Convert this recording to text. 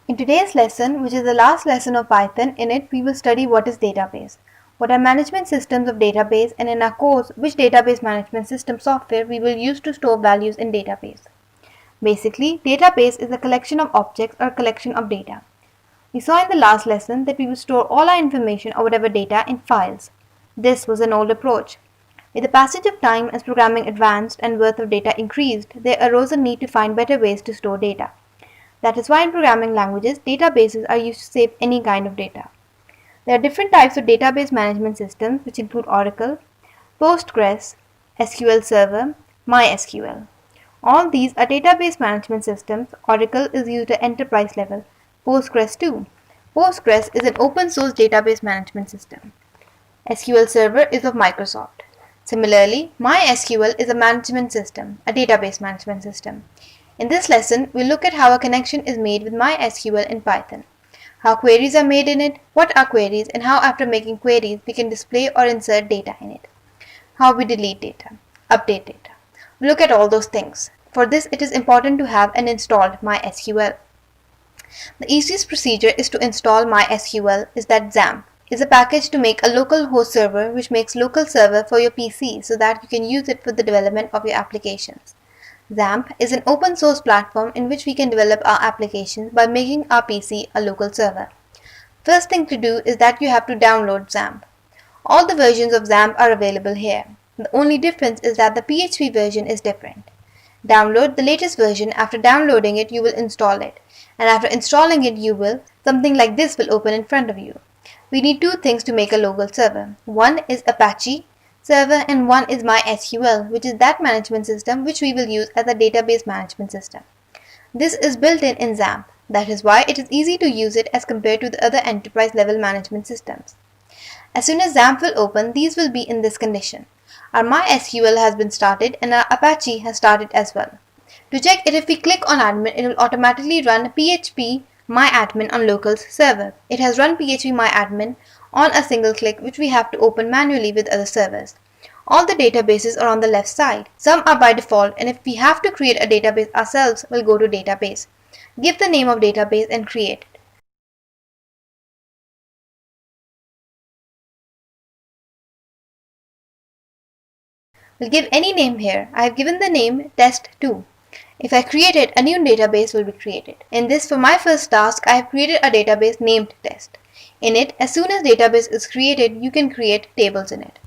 In today's lesson, which is the last lesson of Python, in it we will study what is database, what are management systems of database, and in our course, which database management system software we will use to store values in database. Basically, database is a collection of objects or collection of data. We saw in the last lesson that we will store all our information or whatever data in files. This was an old approach. With the passage of time as programming advanced and worth of data increased, there arose a need to find better ways to store data. That is why in programming languages, databases are used to save any kind of data. There are different types of database management systems which include Oracle, Postgres, SQL Server, MySQL. All these are database management systems. Oracle is used at enterprise level. Postgres too. Postgres is an open source database management system. SQL Server is of Microsoft. Similarly, MySQL is a management system, a database management system. In this lesson, we'll look at how a connection is made with MySQL in Python, how queries are made in it, what are queries, and how after making queries we can display or insert data in it, how we delete data, update data. We'll look at all those things. For this, it is important to have an installed MySQL. The easiest procedure is to install MySQL is that Xampp is a package to make a local host server which makes local server for your PC so that you can use it for the development of your applications. Xampp is an open source platform in which we can develop our applications by making our PC a local server. First thing to do is that you have to download Xampp. All the versions of Xampp are available here. The only difference is that the PHP version is different. Download the latest version. After downloading it, you will install it. And after installing it, something like this will open in front of you. We need two things to make a local server. One is Apache server and one is MySQL, which is that management system which we will use as a database management system. This is built in Xampp. That is why it is easy to use it as compared to the other enterprise level management systems. As soon as Xampp will open, these will be in this condition. Our MySQL has been started and our Apache has started as well. To check it, if we click on admin, it will automatically run PHP myadmin on local server. It has run PHP myadmin on a single click, which we have to open manually with other servers. All the databases are on the left side. Some are by default, and if we have to create a database ourselves, we'll go to database. Give the name of database and create it. We'll give any name here. I have given the name test2. If I create it, a new database will be created. In this, for my first task, I have created a database named test. In it, as soon as database is created, you can create tables in it.